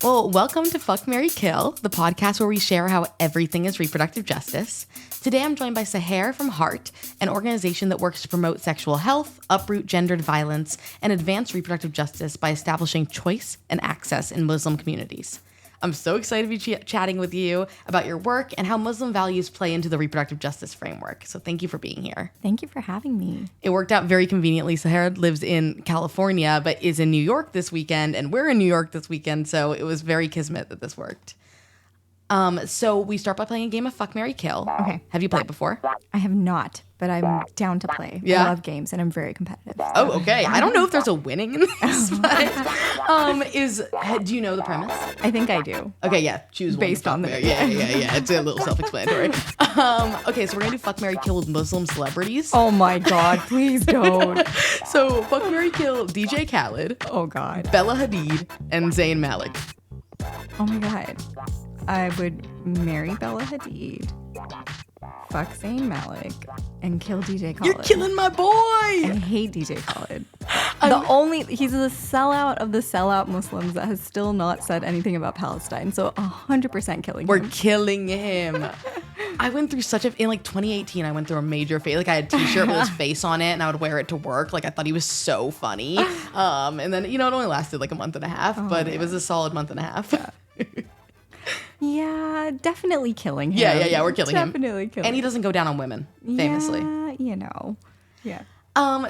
Well, welcome to Fuck, Marry, Kill, the podcast where we share how everything is reproductive justice. Today I'm joined by Sahar from Heart, an organization that works to promote sexual health, uproot gendered violence, and advance reproductive justice by establishing choice and access in Muslim communities. I'm so excited to be chatting with you about your work and how Muslim values play into the reproductive justice framework. So thank you for being here. Thank you for having me. It worked out very conveniently. Sahar lives in California, but is in New York this weekend, and we're in New York this weekend, so it was very kismet that this worked. So we start by playing a game of Fuck, Marry, Kill. Okay. Have you played before? I have not, but I'm down to play. Yeah? I love games, and I'm very competitive. Oh, okay. I don't know if there's a winning in this, but do you know the premise? I think I do. Okay, yeah. Choose one. Based on the Yeah. It's a little self-explanatory. Okay, so we're gonna do Fuck, Marry, Kill with Muslim celebrities. Oh my God, please don't. So Fuck, Marry, Kill DJ Khaled, Oh God. Bella Hadid, and Zayn Malik. Oh my God. I would marry Bella Hadid, fuck Zayn Malik, and kill DJ Khaled. You're killing my boy! I hate DJ Khaled. He's the sellout of the sellout Muslims that has still not said anything about Palestine. So 100% killing We're him. killing him. I went through in 2018, I went through a major phase. Like I had a t-shirt with his face on it and I would wear it to work. Like I thought he was so funny. And then, it only lasted like a month and a half, but it was a solid month and a half. Yeah. Yeah, definitely killing him. Yeah, we're killing him. Definitely killing him. And he doesn't go down on women, famously. Yeah.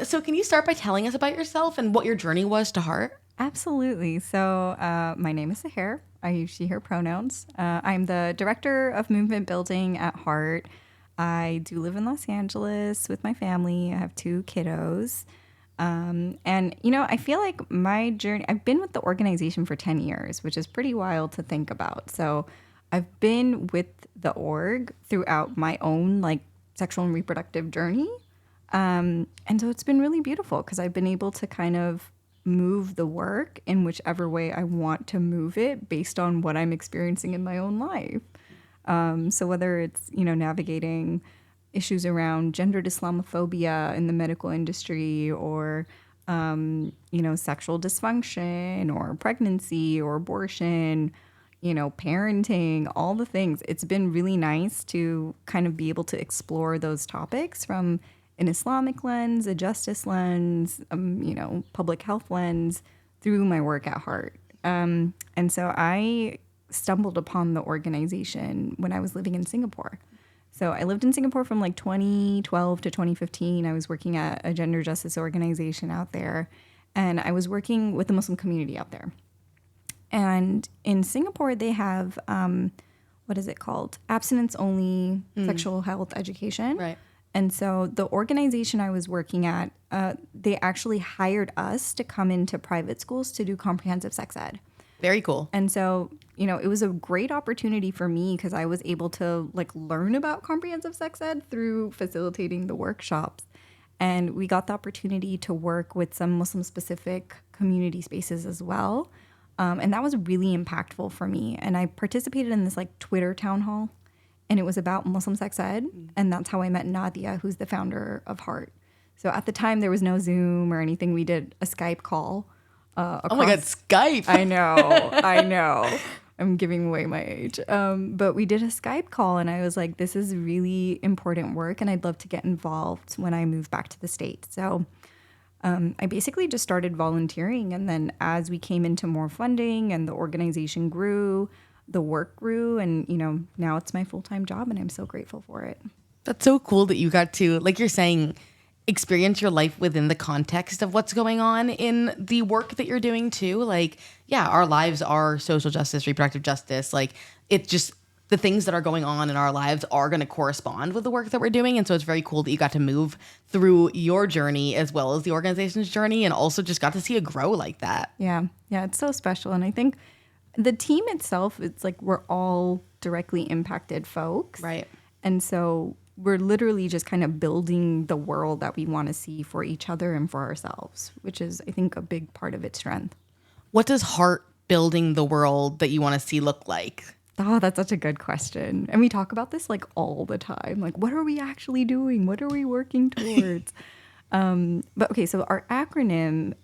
So can you start by telling us about yourself and what your journey was to Heart? Absolutely. So my name is Sahar. I use she, her pronouns. I'm the director of movement building at Heart. I do live in Los Angeles with my family. I have 2 kiddos. I feel like my journey, I've been with the organization for 10 years, which is pretty wild to think about. So I've been with the org throughout my own sexual and reproductive journey. And so it's been really beautiful because I've been able to kind of move the work in whichever way I want to move it based on what I'm experiencing in my own life. So whether it's, navigating issues around gendered Islamophobia in the medical industry or, sexual dysfunction or pregnancy or abortion, parenting, all the things. It's been really nice to kind of be able to explore those topics from an Islamic lens, a justice lens, public health lens through my work at Heart. And so I stumbled upon the organization when I was living in Singapore. So I lived in Singapore from 2012 to 2015. I was working at a gender justice organization out there, and I was working with the Muslim community out there. And in Singapore, they have, what is it called? Abstinence-only sexual health education. Right. And so the organization I was working at, they actually hired us to come into private schools to do comprehensive sex ed. Very cool. And so, it was a great opportunity for me because I was able to learn about comprehensive sex ed through facilitating the workshops. And we got the opportunity to work with some Muslim specific community spaces as well. And that was really impactful for me. And I participated in this Twitter town hall, and it was about Muslim sex ed. And that's how I met Nadia, who's the founder of Heart. So at the time there was no Zoom or anything. We did a Skype call. Oh my God, Skype. I know. I'm giving away my age. But we did a Skype call and I was like, this is really important work and I'd love to get involved when I move back to the States. So I basically just started volunteering. And then as we came into more funding and the organization grew, the work grew, and, now it's my full-time job and I'm so grateful for it. That's so cool that you got to, like you're saying, experience your life within the context of what's going on in the work that you're doing too. Our lives are social justice, reproductive justice. It's just the things that are going on in our lives are going to correspond with the work that we're doing. And so it's very cool that you got to move through your journey as well as the organization's journey and also just got to see it grow like that. Yeah, it's so special. And I think the team itself, it's we're all directly impacted folks. Right. And so we're literally just kind of building the world that we want to see for each other and for ourselves, which is, I think, a big part of its strength. What does Heart building the world that you want to see look like? Oh, that's such a good question. And we talk about this all the time. What are we actually doing? What are we working towards? But okay, so our acronym,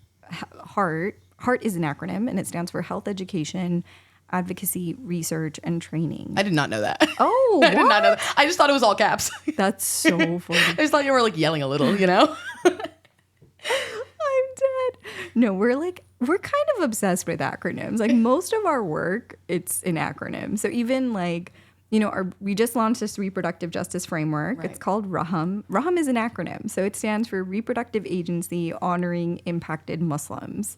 HEART is an acronym and it stands for Health Education, advocacy, research, and training. I did not know that. Oh, I did not know that. I just thought it was all caps. That's so funny. I just thought you were like yelling a little, you know? I'm dead. No, we're kind of obsessed with acronyms. Like most of our work, it's an acronym. So even like, you know, we just launched this reproductive justice framework. Right. It's called RAHM. RAHM is an acronym. So it stands for Reproductive Agency Honoring Impacted Muslims.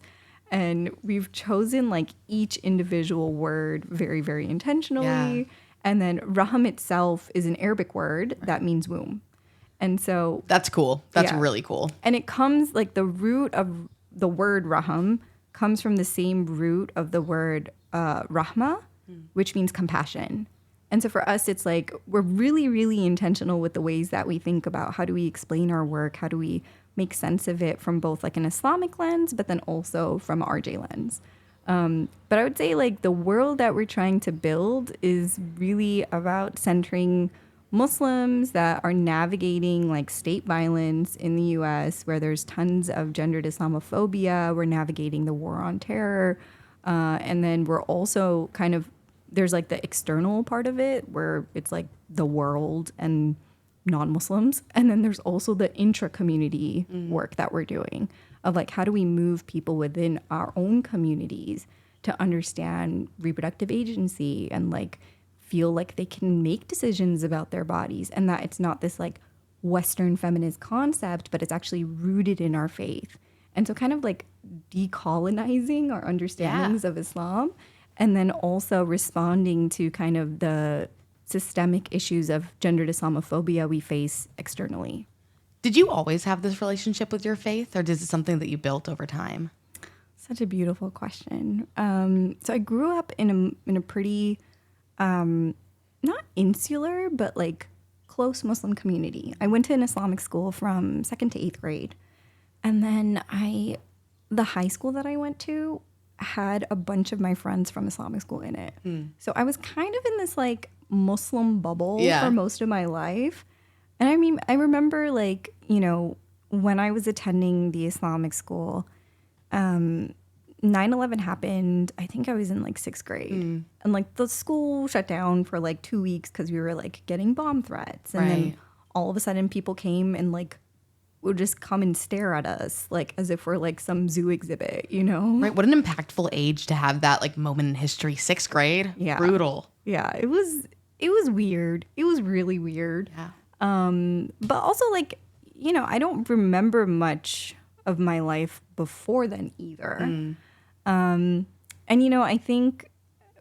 And we've chosen like each individual word very, very intentionally. Yeah. And then RAHM itself is an Arabic word that means womb. And so that's cool. That's really cool. And it comes like the root of the word raham comes from the same root of the word rahma, which means compassion. And so for us, it's like we're really, really intentional with the ways that we think about how do we explain our work, how do we make sense of it from both like an Islamic lens, but then also from RJ lens. But I would say like the world that we're trying to build is really about centering Muslims that are navigating like state violence in the US, where there's tons of gendered Islamophobia. We're navigating the war on terror. And then we're also kind of, there's like the external part of it where it's like the world and non-Muslims. And then there's also the intra-community work that we're doing of like, how do we move people within our own communities to understand reproductive agency and like feel like they can make decisions about their bodies, and that it's not this like Western feminist concept, but it's actually rooted in our faith. And so kind of like decolonizing our understandings of Islam, and then also responding to kind of the systemic issues of gendered Islamophobia we face externally. Did you always have this relationship with your faith, or is it something that you built over time? Such a beautiful question. So I grew up in a pretty not insular, but like close Muslim community. I went to an Islamic school from 2nd to 8th grade. And then the high school that I went to had a bunch of my friends from Islamic school in it. So I was kind of in this like Muslim bubble for most of my life. And I mean, I remember like, you know, when I was attending the Islamic school, 9/11 happened. I think I was in like 6th grade. And like the school shut down for like 2 weeks because we were like getting bomb threats. And then all of a sudden people came and like would just come and stare at us like as if we're like some zoo exhibit, you know? Right. What an impactful age to have that like moment in history. 6th grade. Yeah. Brutal. Yeah. It was weird. It was really weird. Yeah. But also like, you know, I don't remember much of my life before then either. And, you know, I think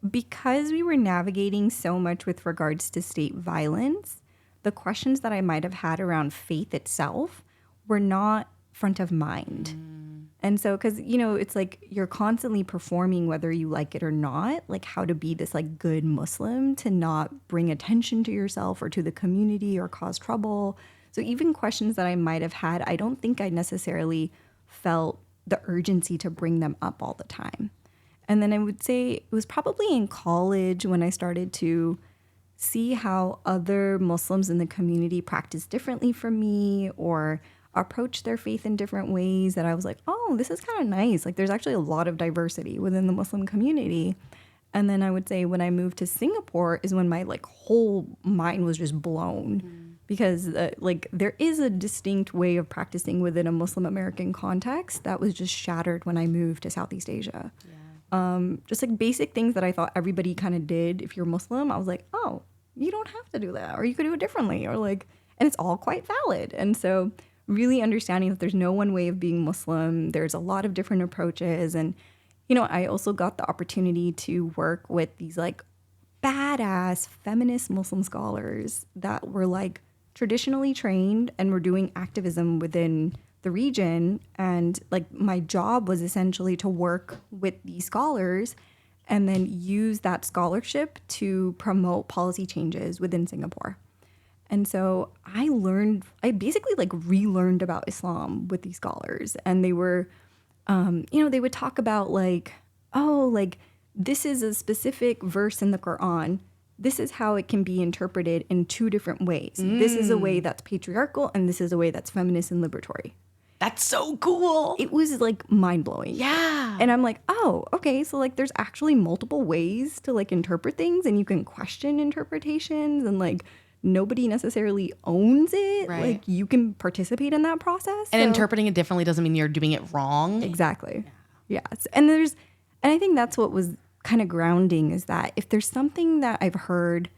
because we were navigating so much with regards to state violence, the questions that I might have had around faith itself were not front of mind. And so, because, you know, it's like you're constantly performing whether you like it or not, like how to be this like good Muslim to not bring attention to yourself or to the community or cause trouble. So even questions that I might have had, I don't think I necessarily felt the urgency to bring them up all the time. And then I would say it was probably in college when I started to see how other Muslims in the community practice differently from me or approach their faith in different ways that I was like, oh, this is kind of nice. Like there's actually a lot of diversity within the Muslim community. And then I would say when I moved to Singapore is when my like whole mind was just blown. Because like there is a distinct way of practicing within a Muslim American context that was just shattered when I moved to Southeast Asia. Just like basic things that I thought everybody kind of did if you're Muslim. I was like, oh, you don't have to do that, or you could do it differently, or like, and it's all quite valid. And so really understanding that there's no one way of being Muslim. There's a lot of different approaches. And, you know, I also got the opportunity to work with these like badass feminist Muslim scholars that were like traditionally trained and were doing activism within the region. And like my job was essentially to work with these scholars and then use that scholarship to promote policy changes within Singapore. And so I basically like relearned about Islam with these scholars. And they were, you know, they would talk about like, oh, like this is a specific verse in the Quran. This is how it can be interpreted in 2 different ways. This is a way that's patriarchal and this is a way that's feminist and liberatory. That's so cool. It was like mind blowing. Yeah. And I'm like, oh, okay. So like there's actually multiple ways to like interpret things, and you can question interpretations, and like nobody necessarily owns it. Right. Like you can participate in that process. And interpreting it differently doesn't mean you're doing it wrong. Exactly. Yes. And I think that's what was kind of grounding, is that if there's something that I've heard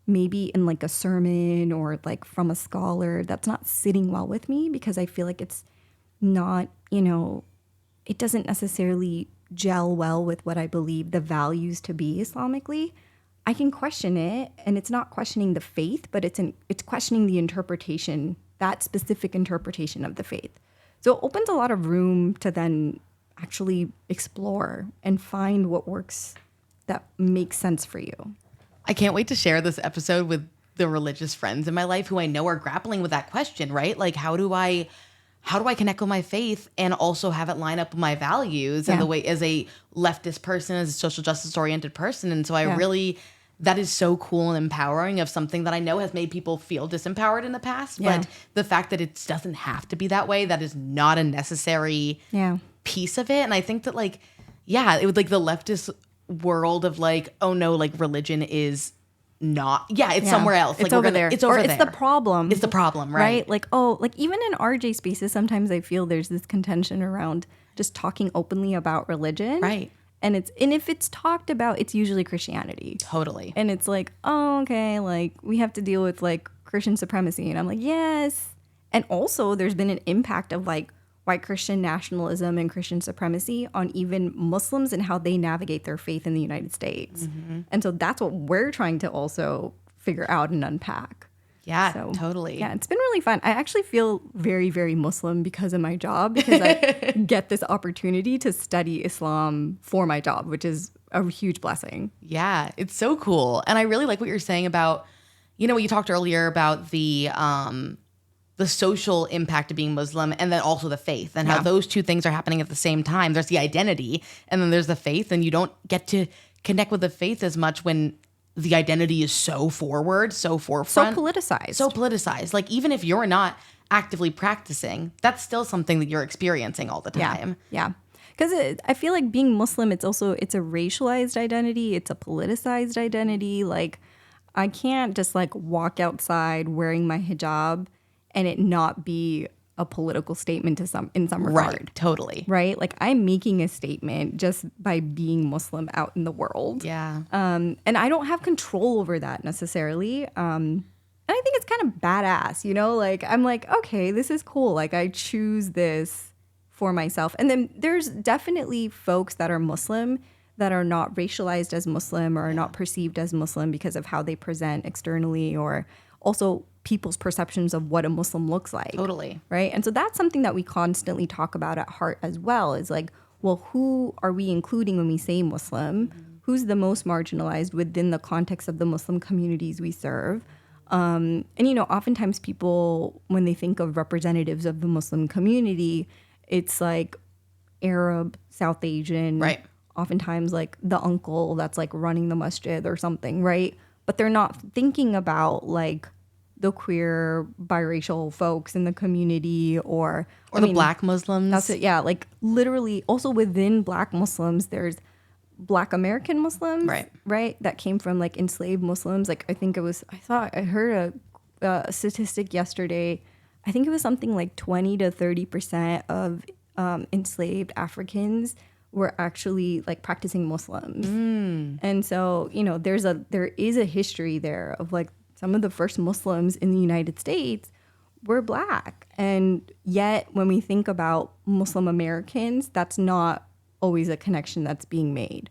maybe in like a sermon or like from a scholar that's not sitting well with me, because I feel like it's not, it doesn't necessarily gel well with what I believe the values to be Islamically, I can question it. And it's not questioning the faith, but it's questioning the interpretation, that specific interpretation of the faith. So it opens a lot of room to then actually explore and find what works that makes sense for you. I can't wait to share this episode with the religious friends in my life who I know are grappling with that question, right? Like, how do I connect with my faith and also have it line up with my values and the way, as a leftist person, as a social justice oriented person. And so that is so cool and empowering, of something that I know has made people feel disempowered in the past. But the fact that it doesn't have to be that way, that is not a necessary piece of it. And I think that it would, like, the leftist world of like, oh no, like religion is not, it's somewhere else. It's like over there. It's over there. It's the problem. It's the problem, right? Like, oh, like even in RJ spaces, sometimes I feel there's this contention around just talking openly about religion. Right. And if it's talked about, it's usually Christianity. Totally. And it's like, oh, okay, like we have to deal with like Christian supremacy. And I'm like, yes. And also there's been an impact of like white Christian nationalism and Christian supremacy on even Muslims and how they navigate their faith in the United States. Mm-hmm. And so that's what we're trying to also figure out and unpack. Yeah, so, totally. Yeah, it's been really fun. I actually feel very, very Muslim because of my job, because I get this opportunity to study Islam for my job, which is a huge blessing. Yeah, it's so cool. And I really like what you're saying about, what you talked earlier about the social impact of being Muslim, and then also the faith, and how those two things are happening at the same time. There's the identity, and then there's the faith, and you don't get to connect with the faith as much when the identity is so forward, so forefront. So politicized. Like, even if you're not actively practicing, that's still something that you're experiencing all the time. Yeah. Because I feel like being Muslim, it's a racialized identity. It's a politicized identity. Like, I can't just like walk outside wearing my hijab and it not be a political statement in some regard. Right, totally. Right? Like, I'm making a statement just by being Muslim out in the world. Yeah. And I don't have control over that necessarily. And I think it's kind of badass, Like, I'm like, okay, this is cool. Like, I choose this for myself. And then there's definitely folks that are Muslim that are not racialized as Muslim or are not perceived as Muslim because of how they present externally, or also people's perceptions of what a Muslim looks like. Totally. Right? And so that's something that we constantly talk about at Heart as well, is like, well, who are we including when we say Muslim? Mm-hmm. Who's the most marginalized within the context of the Muslim communities we serve? And, oftentimes people, when they think of representatives of the Muslim community, it's like Arab, South Asian. Right. Oftentimes like the uncle that's like running the masjid or something, right? But they're not thinking about like the queer, biracial folks in the community, or the Black Muslims. That's it. Yeah, like literally. Also within Black Muslims, there's Black American Muslims, right? That came from like enslaved Muslims. Like I heard a statistic yesterday. I think it was something like 20 to 30% of enslaved Africans were actually like practicing Muslims. And so, there is a history there of like some of the first Muslims in the United States were Black. And yet when we think about Muslim Americans, that's not always a connection that's being made.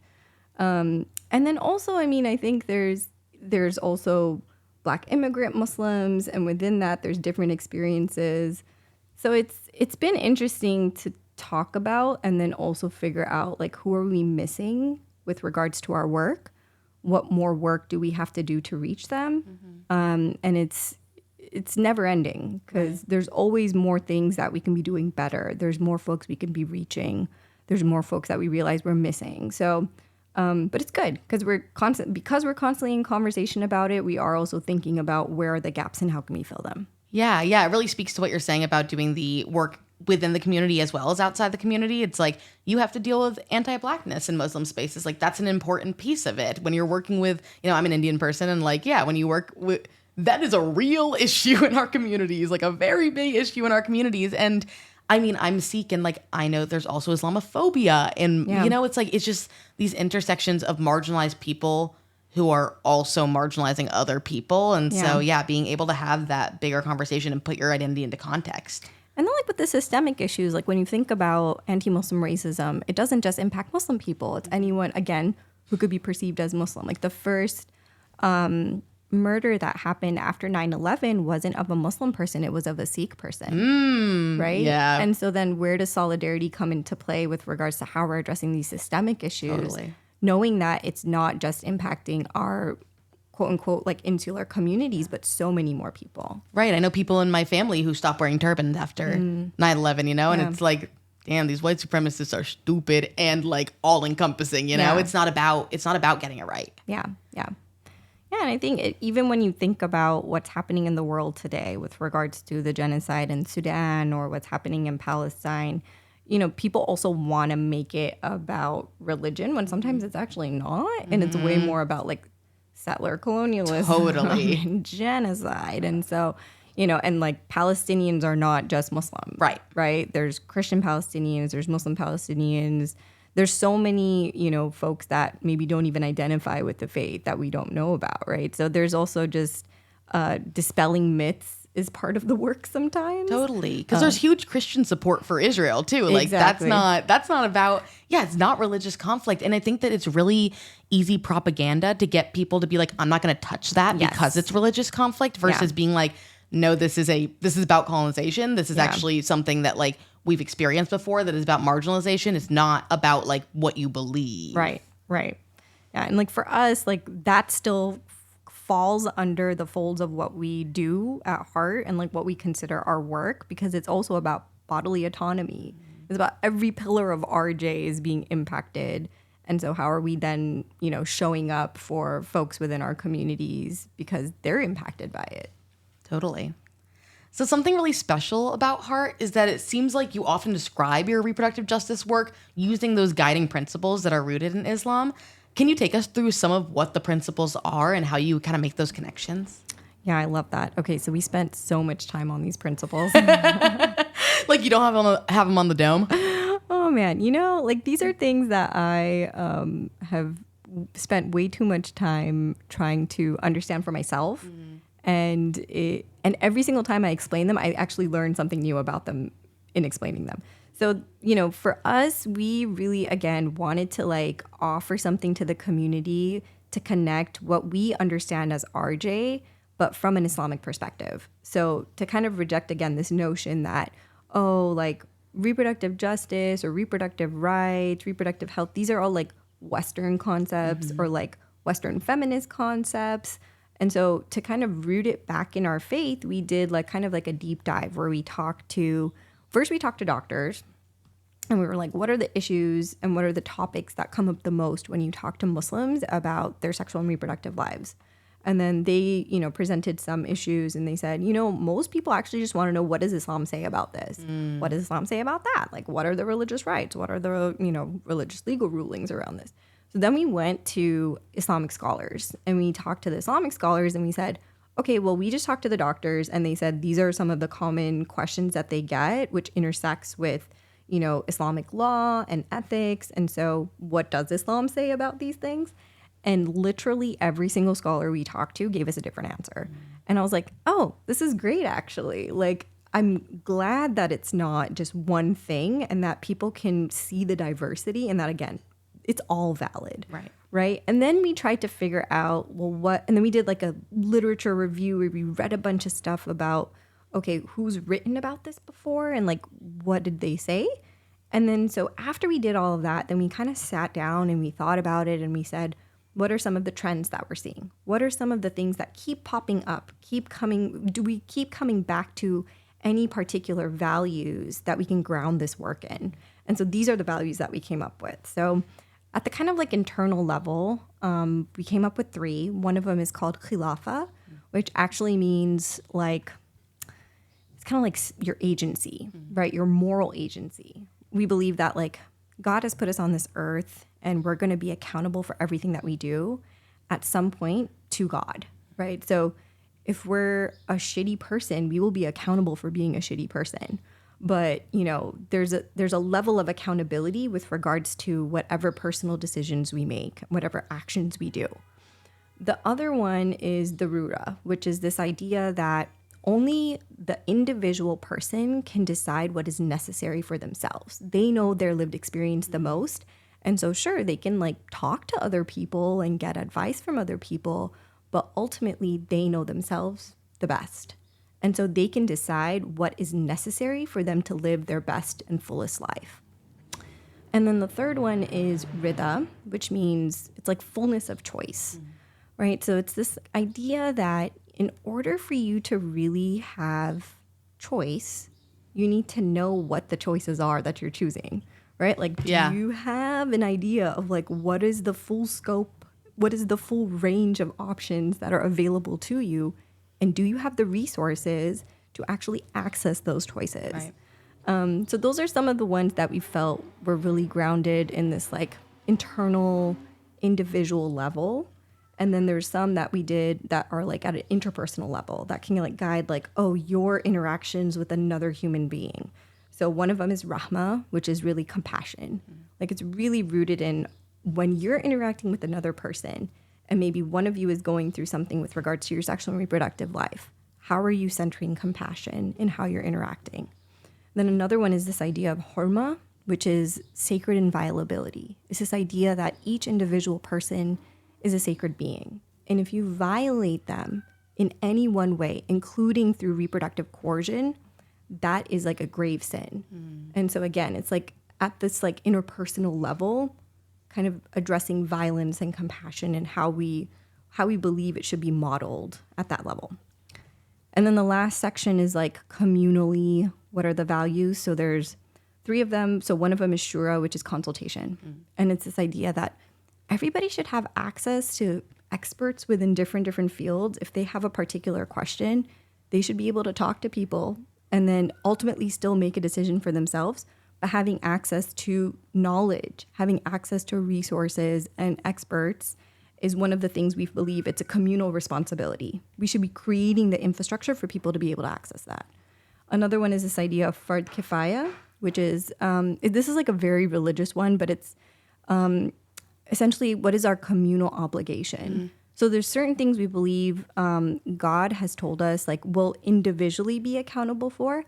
And then also, I think there's also Black immigrant Muslims, and within that there's different experiences. So it's been interesting to talk about, and then also figure out like, who are we missing with regards to our work? What more work do we have to do to reach them? Mm-hmm. And it's never ending, because there's always more things that we can be doing better. There's more folks we can be reaching. There's more folks that we realize we're missing. So, but it's good because we're constantly in conversation about it. We are also thinking about where are the gaps and how can we fill them. Yeah. It really speaks to what you're saying about doing the work within the community as well as outside the community. It's like you have to deal with anti-Blackness in Muslim spaces. Like that's an important piece of it. When you're working with, I'm an Indian person, and like, yeah, when you work with, that is a real issue in our communities, like a very big issue in our communities. And I mean, I'm Sikh, and like I know there's also Islamophobia, and it's like it's just these intersections of marginalized people who are also marginalizing other people. And so being able to have that bigger conversation and put your identity into context. And then like with the systemic issues, like when you think about anti-Muslim racism, it doesn't just impact Muslim people. It's anyone, again, who could be perceived as Muslim. Like the first murder that happened after 9/11 wasn't of a Muslim person, it was of a Sikh person, right? Yeah. And so then where does solidarity come into play with regards to how we're addressing these systemic issues? Totally. Knowing that it's not just impacting our quote unquote like insular communities, but so many more people. Right. I know people in my family who stopped wearing turbans after 9/11, and it's like, damn, these white supremacists are stupid and like all encompassing, It's not about getting it right. Yeah. And I think even when you think about what's happening in the world today with regards to the genocide in Sudan or what's happening in Palestine, people also want to make it about religion when sometimes it's actually not. And it's way more about like settler colonialism and genocide. And so, and like Palestinians are not just Muslim. Right. There's Christian Palestinians, there's Muslim Palestinians. There's so many, folks that maybe don't even identify with the faith that we don't know about, right? So there's also just dispelling myths is part of the work sometimes. Totally. Because there's huge Christian support for Israel too. Like exactly. that's not about, it's not religious conflict. And I think that it's really easy propaganda to get people to be like, I'm not going to touch that because it's religious conflict versus being like, no, this is about colonization. This is actually something that like we've experienced before that is about marginalization. It's not about like what you believe. Right. Yeah. And like for us, like that still falls under the folds of what we do at heart and like what we consider our work, because it's also about bodily autonomy. It's about every pillar of RJ is being impacted. And so how are we then, showing up for folks within our communities because they're impacted by it? Totally. So something really special about Heart is that it seems like you often describe your reproductive justice work using those guiding principles that are rooted in Islam. Can you take us through some of what the principles are and how you kind of make those connections? Yeah, I love that. Okay, so we spent so much time on these principles. Like you don't have them on the dome? Oh man, like these are things that I have spent way too much time trying to understand for myself. And every single time I explain them, I actually learn something new about them in explaining them. So, for us, we really, again, wanted to like offer something to the community to connect what we understand as RJ, but from an Islamic perspective. So to kind of reject, again, this notion that, like reproductive justice or reproductive rights, reproductive health, these are all like Western concepts or like Western feminist concepts. And so to kind of root it back in our faith, we did like kind of like a deep dive where we talked to doctors, and we were like, what are the issues and what are the topics that come up the most when you talk to Muslims about their sexual and reproductive lives? And then they, presented some issues, and they said, most people actually just want to know, what does Islam say about this? What does Islam say about that? Like, what are the religious rights? What are the, religious legal rulings around this? So then we went to Islamic scholars, and we talked to the Islamic scholars, and we said, okay, well, we just talked to the doctors, and they said these are some of the common questions that they get, which intersects with, Islamic law and ethics. And so what does Islam say about these things? And literally every single scholar we talked to gave us a different answer. And I was like, oh, this is great, actually. Like, I'm glad that it's not just one thing and that people can see the diversity and that, again, it's all valid. Right. And then we tried to figure out, and then we did like a literature review where we read a bunch of stuff about, okay, who's written about this before and like, what did they say? And then so after we did all of that, then we kind of sat down and we thought about it and we said, what are some of the trends that we're seeing? What are some of the things that keep popping up, do we keep coming back to any particular values that we can ground this work in? And so these are the values that we came up with. So at the kind of like internal level, we came up with 3. One of them is called khilafa, which actually means like, it's kind of like your agency, right? Your moral agency. We believe that like God has put us on this earth and we're going to be accountable for everything that we do at some point to God, right? So if we're a shitty person, we will be accountable for being a shitty person. But, you know, there's a level of accountability with regards to whatever personal decisions we make, whatever actions we do. The other one is the Rura, which is this idea that only the individual person can decide what is necessary for themselves. They know their lived experience the most. And so sure, they can like talk to other people and get advice from other people, but ultimately they know themselves the best. And so they can decide what is necessary for them to live their best and fullest life. And then the third one is Rida, which means it's like fullness of choice, right? So it's this idea that in order for you to really have choice, you need to know what the choices are that you're choosing, right? Like, do you have an idea of like, what is the full scope? What is the full range of options that are available to you? And do you have the resources to actually access those choices? Right. So those are some of the ones that we felt were really grounded in this like internal individual level. And then there's some that we did that are like at an interpersonal level that can like guide like, oh, your interactions with another human being. So one of them is Rahma, which is really compassion. Like it's really rooted in when you're interacting with another person and maybe one of you is going through something with regards to your sexual and reproductive life. How are you centering compassion in how you're interacting? Then another one is this idea of Horma, which is sacred inviolability. It's this idea that each individual person is a sacred being. And if you violate them in any one way, including through reproductive coercion, that is like a grave sin. And so again, it's like at this like interpersonal level, kind of addressing violence and compassion and how we believe it should be modeled at that level. And then the last section is like communally, what are the values? So there's 3 of them. So one of them is Shura, which is consultation. And it's this idea that everybody should have access to experts within different fields. If they have a particular question, they should be able to talk to people and then ultimately still make a decision for themselves. But having access to knowledge, having access to resources and experts is one of the things we believe it's a communal responsibility. We should be creating the infrastructure for people to be able to access that. Another one is this idea of fard kifaya, which is, this is like a very religious one, but it's essentially what is our communal obligation. So there's certain things we believe God has told us like we'll individually be accountable for.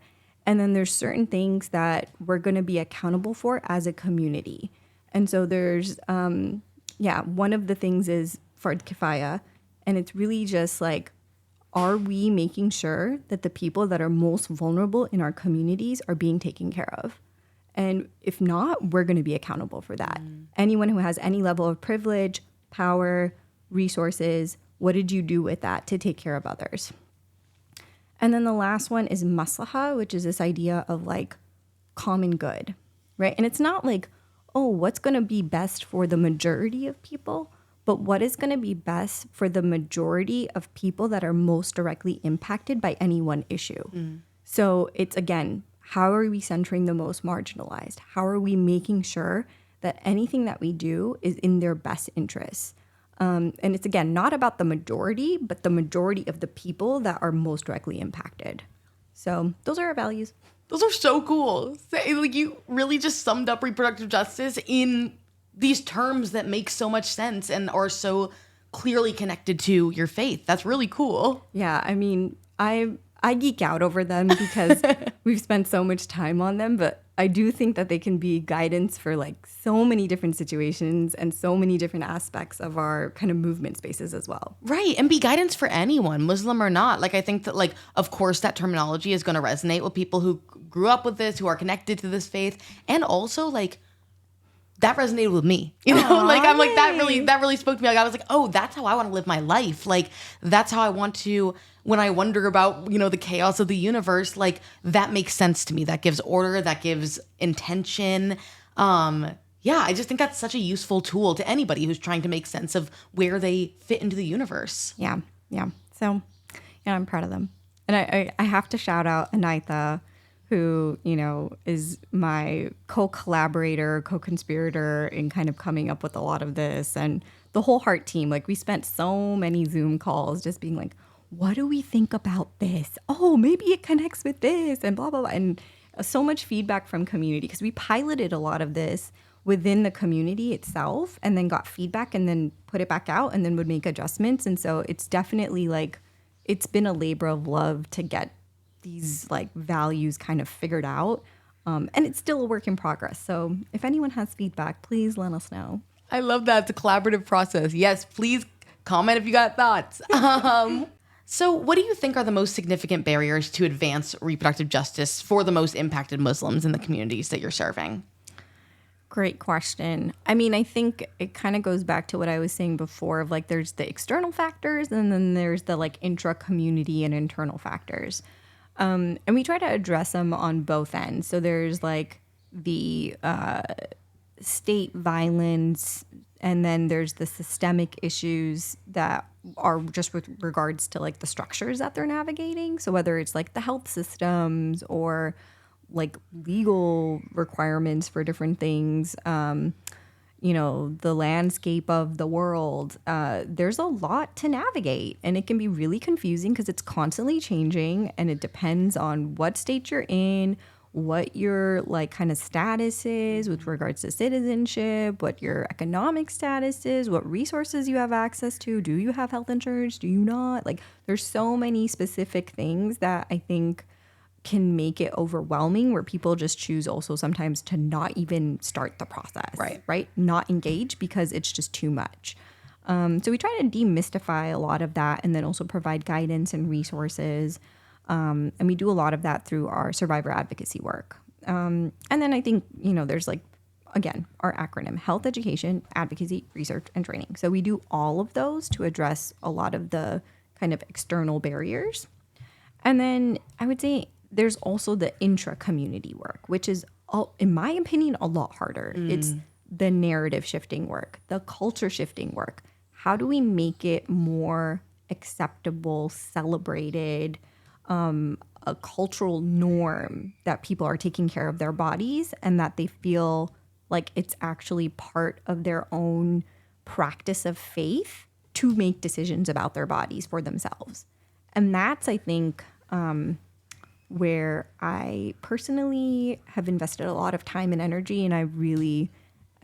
And then there's certain things that we're going to be accountable for as a community. And so there's, one of the things is fard kifaya. And it's really just like, are we making sure that the people that are most vulnerable in our communities are being taken care of? And if not, we're going to be accountable for that. Anyone who has any level of privilege, power, resources, what did you do with that to take care of others? And then the last one is maslaha, which is this idea of like common good, right? And it's not like, oh, what's going to be best for the majority of people, but what is going to be best for the majority of people that are most directly impacted by any one issue. So it's, again, how are we centering the most marginalized? How are we making sure that anything that we do is in their best interests? And it's, again, not about the majority, but the majority of the people that are most directly impacted. So those are our values. Those are so cool. Like, you really just summed up reproductive justice in these terms that make so much sense and are so clearly connected to your faith. That's really cool. Yeah, I mean, I geek out over them because we've spent so much time on them, but I do think that they can be guidance for like so many different situations and so many different aspects of our kind of movement spaces as well. Right. And be guidance for anyone, Muslim or not. Like, I think that, like, of course, that terminology is going to resonate with people who grew up with this, who are connected to this faith. And also, like, that resonated with me, you know, like, I'm like, that really spoke to me. Like, I was like, oh, that's how I want to live my life. Like, that's how I want to, when I wonder about, you know, the chaos of the universe, like, that makes sense to me. That gives order, that gives intention. Yeah, I just think that's such a useful tool to anybody who's trying to make sense of where they fit into the universe. Yeah. So, yeah, I'm proud of them. And I have to shout out Anitha, who, is my co-collaborator, co-conspirator in kind of coming up with a lot of this. And the whole Heart team, like we spent so many Zoom calls just being like, what do we think about this? Oh, maybe it connects with this and blah, blah, blah. And so much feedback from community because we piloted a lot of this within the community itself and then got feedback and then put it back out and then would make adjustments. And so it's definitely like, it's been a labor of love to get these like values kind of figured out. And it's still a work in progress. So if anyone has feedback, please let us know. I love that. It's a collaborative process. Yes, please comment if you got thoughts. So what do you think are the most significant barriers to advance reproductive justice for the most impacted Muslims in the communities that you're serving? Great question. I mean, I think it kind of goes back to what I was saying before of like there's the external factors and then there's the like intra-community and internal factors. And we try to address them on both ends. So there's like the state violence, and then there's the systemic issues that are just with regards to like the structures that they're navigating. So whether it's like the health systems or like legal requirements for different things, the landscape of the world, there's a lot to navigate and it can be really confusing because it's constantly changing and it depends on what state you're in, what your like kind of status is with regards to citizenship, what your economic status is, what resources you have access to. Do you have health insurance? Do you not? Like there's so many specific things that I think can make it overwhelming where people just choose also sometimes to not even start the process, right? Not engage because it's just too much. So we try to demystify a lot of that and then also provide guidance and resources. And we do a lot of that through our survivor advocacy work. And then I think, there's like, again, our acronym, health education, advocacy, research, and training. So we do all of those to address a lot of the kind of external barriers. And then I would say there's also the intra-community work, which is, in my opinion, a lot harder. It's the narrative shifting work, the culture shifting work. How do we make it more acceptable, celebrated, a cultural norm that people are taking care of their bodies and that they feel like it's actually part of their own practice of faith to make decisions about their bodies for themselves. And that's, I think, where I personally have invested a lot of time and energy, and I really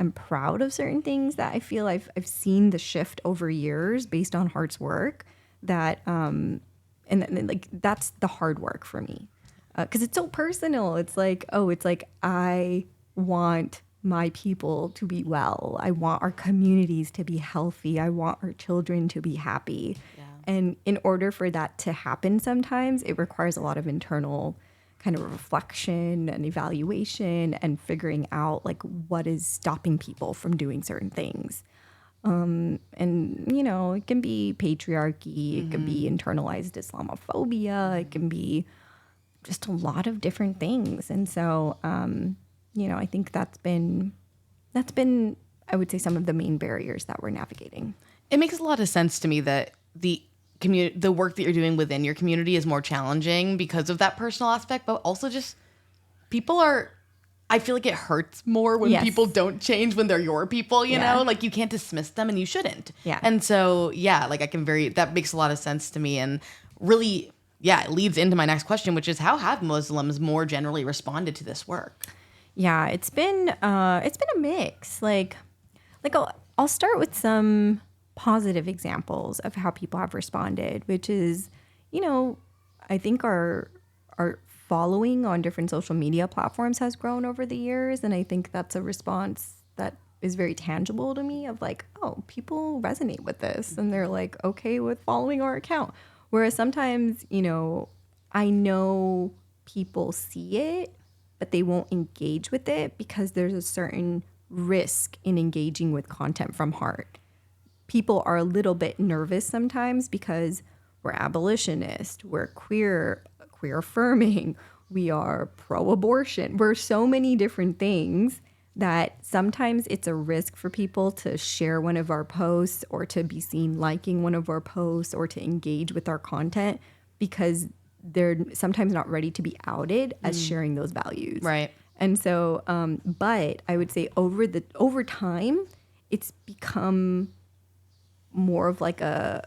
am proud of certain things that I feel I've seen the shift over years based on Heart's work that, and like that's the hard work for me because it's so personal. It's like, I want my people to be well. I want our communities to be healthy. I want our children to be happy. Yeah. And in order for that to happen, sometimes it requires a lot of internal kind of reflection and evaluation and figuring out like what is stopping people from doing certain things. And, it can be patriarchy, it can be internalized Islamophobia, it can be just a lot of different things. And so, I think that's been, I would say, some of the main barriers that we're navigating. It makes a lot of sense to me that the work that you're doing within your community is more challenging because of that personal aspect, but also just I feel like it hurts more when people don't change when they're your people, you know? Like you can't dismiss them and you shouldn't. Yeah. And so, that makes a lot of sense to me and really, it leads into my next question, which is how have Muslims more generally responded to this work? Yeah, it's been a mix. Like I'll start with some positive examples of how people have responded, which is, I think our following on different social media platforms has grown over the years. And I think that's a response that is very tangible to me of like, oh, people resonate with this and they're like, okay with following our account. Whereas sometimes, I know people see it, but they won't engage with it because there's a certain risk in engaging with content from Heart. People are a little bit nervous sometimes because we're abolitionist, we're queer affirming, we are pro-abortion. We're so many different things that sometimes it's a risk for people to share one of our posts or to be seen liking one of our posts or to engage with our content because they're sometimes not ready to be outed as sharing those values. Right. And so, but I would say over time, it's become more of like a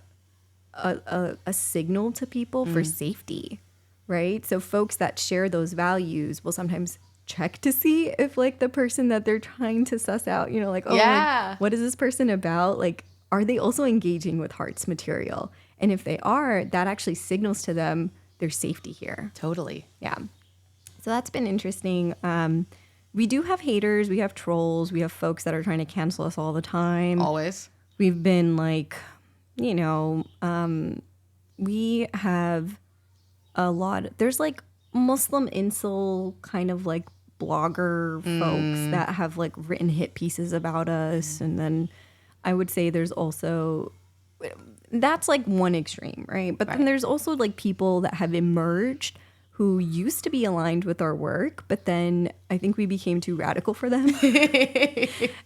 signal to people for safety, right? So folks that share those values will sometimes check to see if like the person that they're trying to suss out, you know, like, oh, like, what is this person about? Like, are they also engaging with Heart's material? And if they are, that actually signals to them there's safety here. Totally. Yeah. So that's been interesting. We do have haters. We have trolls. We have folks that are trying to cancel us all the time. Always. We've been like, you know, we have a lot. There's like Muslim incel kind of like blogger folks that have like written hit pieces about us. And then I would say there's also, that's like one extreme, right? But then there's also like people that have emerged who used to be aligned with our work, but then I think we became too radical for them.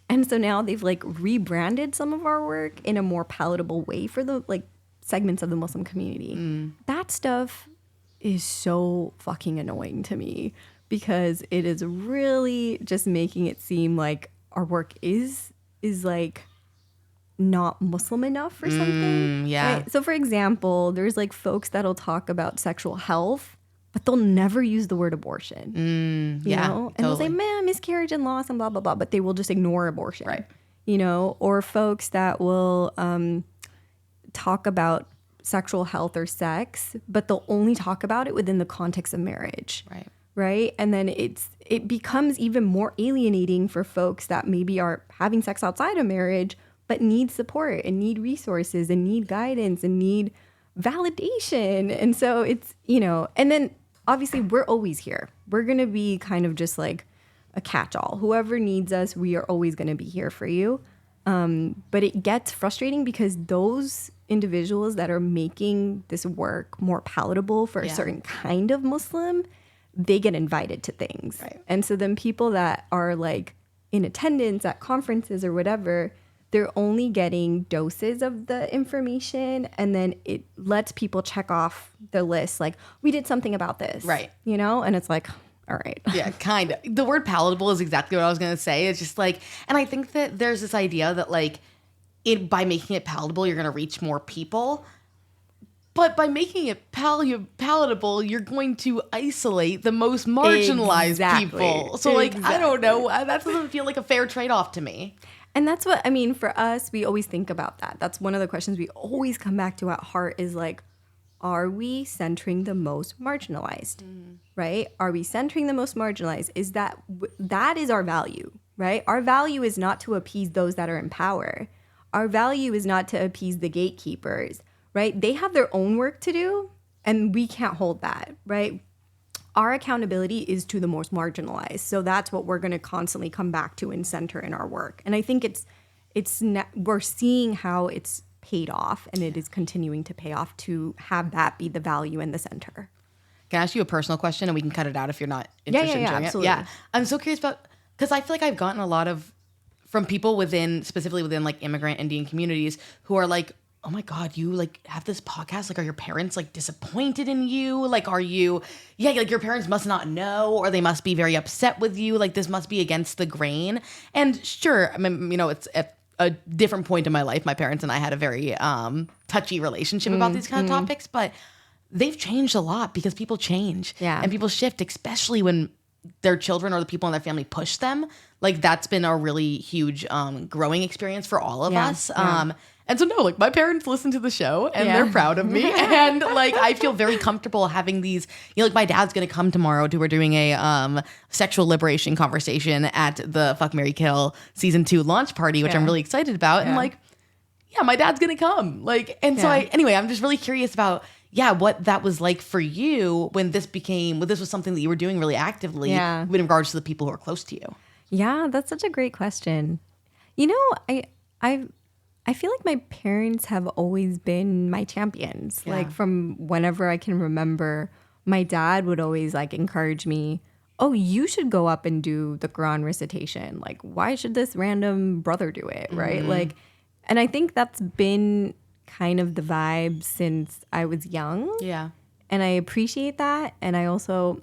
And so now they've like rebranded some of our work in a more palatable way for the like segments of the Muslim community. That stuff is so fucking annoying to me because it is really just making it seem like our work is like not Muslim enough for something. Yeah. Right? So for example, there's like folks that'll talk about sexual health, but they'll never use the word abortion. You know? And they'll say, man, miscarriage and loss and blah, blah, blah, but they will just ignore abortion. Right. You know, or folks that will talk about sexual health or sex, but they'll only talk about it within the context of marriage. Right. And then it becomes even more alienating for folks that maybe are having sex outside of marriage, but need support and need resources and need guidance and need validation. And so it's, you know, and then obviously we're always here. We're going to be kind of just like a catch-all. Whoever needs us, we are always going to be here for you. But it gets frustrating because those individuals that are making this work more palatable for a certain kind of Muslim, they get invited to things. And so then people that are like in attendance at conferences or whatever, they're only getting doses of the information, and then it lets people check off the list like, we did something about this. You know? And it's like, all right. Yeah, kind of. The word palatable is exactly what I was going to say. It's just like, and I think that there's this idea that like, by making it palatable, you're going to reach more people. But by making it palatable, you're going to isolate the most marginalized people. So like, I don't know. That doesn't feel like a fair trade-off to me. And that's what, I mean, for us, we always think about that. That's one of the questions we always come back to at Heart is like, are we centering the most marginalized, right? Are we centering the most marginalized? Is that is our value, right? Our value is not to appease those that are in power. Our value is not to appease the gatekeepers, right? They have their own work to do, and we can't hold that, right? Our accountability is to the most marginalized. So that's what we're going to constantly come back to and center in our work. And I think we're seeing how it's paid off, and it is continuing to pay off to have that be the value in the center. Can I ask you a personal question, and we can cut it out if you're not interested in sharing absolutely. it? Yeah, I'm so curious about, because I feel like I've gotten a lot of, from people specifically within like immigrant Indian communities who are like, oh my God, you like have this podcast. Like, are your parents like disappointed in you? Like, are you, like your parents must not know, or they must be very upset with you. Like, this must be against the grain. And sure, I mean, you know, it's at a different point in my life. My parents and I had a very touchy relationship about these kind of topics, but they've changed a lot because people change and people shift, especially when their children or the people in their family push them. Like, that's been a really huge growing experience for all of us. And so, no, like, my parents listen to the show and they're proud of me. And, like, I feel very comfortable having these, you know, like, my dad's going to come tomorrow we're doing a sexual liberation conversation at the Fuck, Marry, Kill season 2 launch party, which I'm really excited about. And, like, my dad's going to come. Like, and so anyway, I'm just really curious about, what that was like for you when this was something that you were doing really actively in regards to the people who are close to you. Yeah, that's such a great question. You know, I feel like my parents have always been my champions. Like, from whenever I can remember, my dad would always like encourage me, oh, you should go up and do the Quran recitation. Like, why should this random brother do it? Right. Like, and I think that's been kind of the vibe since I was young. And I appreciate that. And I also,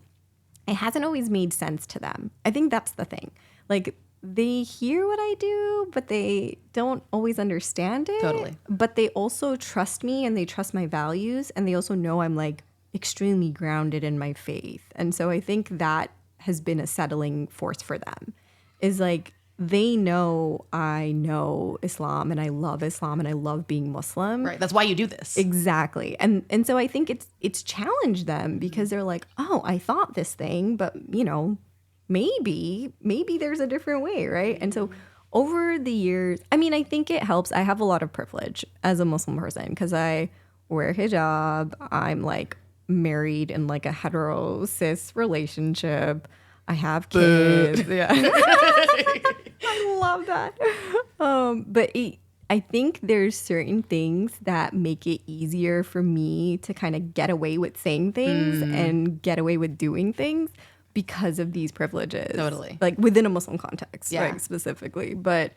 it hasn't always made sense to them. I think that's the thing. Like, they hear what I do, but they don't always understand it. Totally. But they also trust me and they trust my values. And they also know I'm like extremely grounded in my faith. And so I think that has been a settling force for them, is like, they know I know Islam and I love Islam and I love being Muslim. Right. That's why you do this. Exactly. And so I think it's challenged them because they're like, oh, I thought this thing, but you know, maybe there's a different way, right? And so over the years, I mean, I think it helps. I have a lot of privilege as a Muslim person because I wear hijab. I'm like married in like a hetero cis relationship. I have kids. Yeah. I love that. But I think there's certain things that make it easier for me to kind of get away with saying things and get away with doing things because of these privileges. Totally. Like within a Muslim context, Yeah. like specifically. But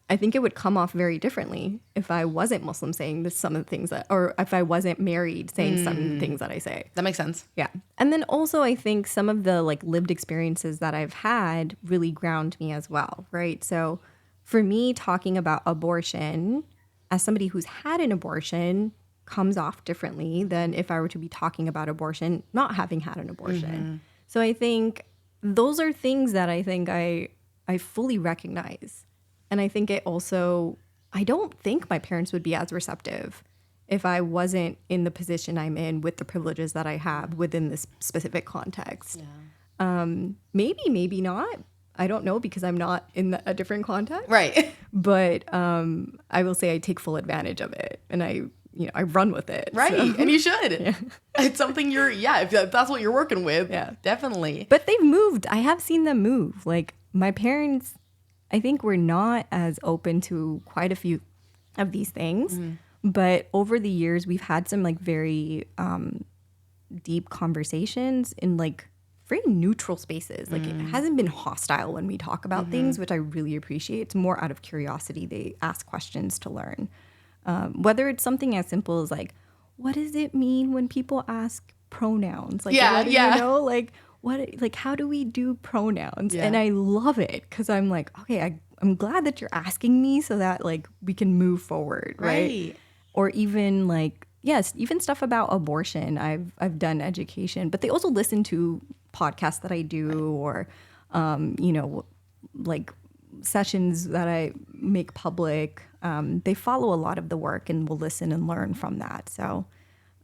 I think it would come off very differently if I wasn't Muslim saying this, some of the things that, or if I wasn't married saying some of the things that I say. That makes sense. Yeah. And then also I think some of the like lived experiences that I've had really ground me as well, right? So for me, talking about abortion as somebody who's had an abortion comes off differently than if I were to be talking about abortion not having had an abortion. So I think those are things that I think I fully recognize. And I think it also, I don't think my parents would be as receptive if I wasn't in the position I'm in with the privileges that I have within this specific context. Yeah. Maybe not. I don't know because I'm not in a different context. Right. But I will say I take full advantage of it and I run with it. Right. So. And you should. Yeah. It's something if that's what you're working with. Yeah. Definitely. But they've moved. I have seen them move. Like my parents, I think we're not as open to quite a few of these things. But over the years, we've had some like very deep conversations in like very neutral spaces. Like it hasn't been hostile when we talk about things, which I really appreciate. It's more out of curiosity. They ask questions to learn. Whether it's something as simple as like, what does it mean when people ask pronouns? Like, what do you know? Like, how do we do pronouns? Yeah. And I love it because I'm like, okay, I'm glad that you're asking me so that like we can move forward, right? Or even like, yes, even stuff about abortion. I've done education, but they also listen to podcasts that I do or, like sessions that I make public. They follow a lot of the work and will listen and learn from that. So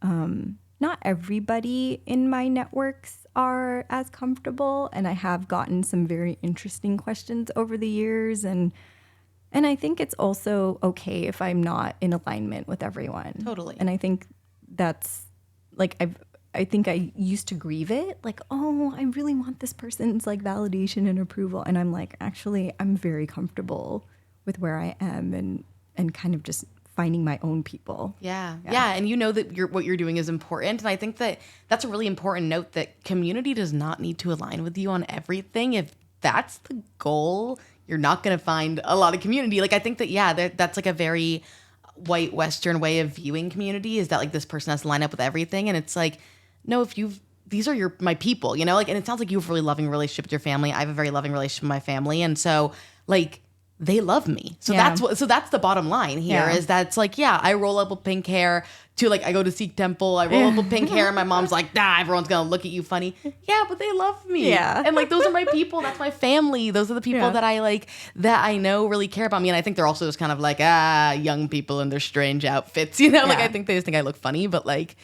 not everybody in my networks are as comfortable, and I have gotten some very interesting questions over the years, and I think it's also okay if I'm not in alignment with everyone. Totally. And I think that's like I think I used to grieve it, like, oh, I really want this person's like validation and approval, and I'm like, actually, I'm very comfortable with where I am and kind of just finding my own people. Yeah. And you know that what you're doing is important. And I think that that's a really important note, that community does not need to align with you on everything. If that's the goal, you're not going to find a lot of community. Like, I think that, that's like a very white Western way of viewing community, is that like this person has to line up with everything. And it's like, no, these are my people, you know, like, and it sounds like you have a really loving relationship with your family. I have a very loving relationship with my family. And so like, they love me. So that's the bottom line here, is that it's like, I roll up with pink hair to like, I go to Sikh temple, I roll up with pink hair and my mom's like, everyone's going to look at you funny. Yeah, but they love me. Yeah. And like, those are my people. That's my family. Those are the people that I like, that I know really care about me. And I think they're also just kind of like, young people in their strange outfits, you know, like I think they just think I look funny, but like,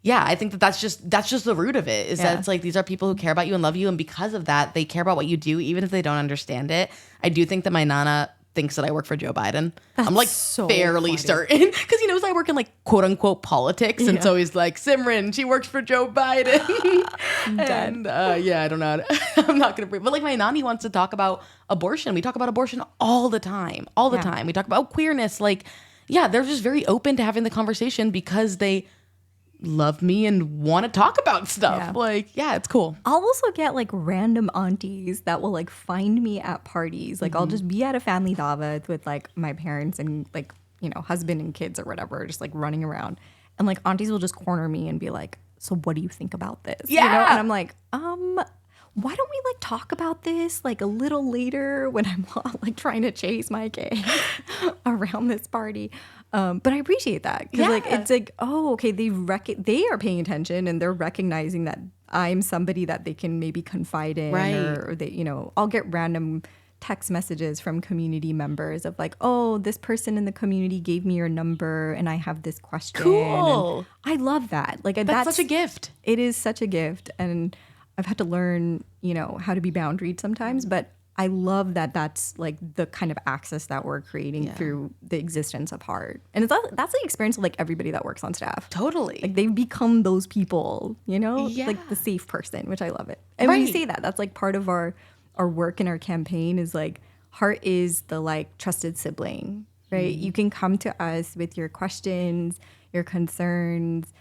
I think that's just the root of it, is that it's like, these are people who care about you and love you. And because of that, they care about what you do, even if they don't understand it. I do think that my Nana thinks that I work for Joe Biden. I'm like so fairly certain, because he knows I work in like quote unquote politics. And so he's like, Simran, she works for Joe Biden. And I don't know. I'm not going to bring, but like my Nani wants to talk about abortion. We talk about abortion all the time. We talk about queerness. Like, they're just very open to having the conversation because they love me and want to talk about stuff. It's cool. I'll also get like random aunties that will like find me at parties. Like I'll just be at a family dawah with like my parents and like, you know, husband and kids or whatever, just like running around. And like aunties will just corner me and be like, so what do you think about this? Yeah. You know? And I'm like, why don't we like talk about this like a little later when I'm like trying to chase my kid around this party? But I appreciate that because like it's like, oh, okay, they are paying attention and they're recognizing that I'm somebody that they can maybe confide in, or they, you know, I'll get random text messages from community members of like, oh, this person in the community gave me your number and I have this question. Cool. And I love that. Like that's such a gift. It is such a gift. And I've had to learn, you know, how to be boundaried sometimes, but I love that that's like the kind of access that we're creating through the existence of Heart. And that's the experience of like everybody that works on staff. Totally. Like they've become those people, you know, like the safe person, which I love it. And when you say that, that's like part of our work in our campaign is like Heart is the like trusted sibling, right? You can come to us with your questions, your concerns,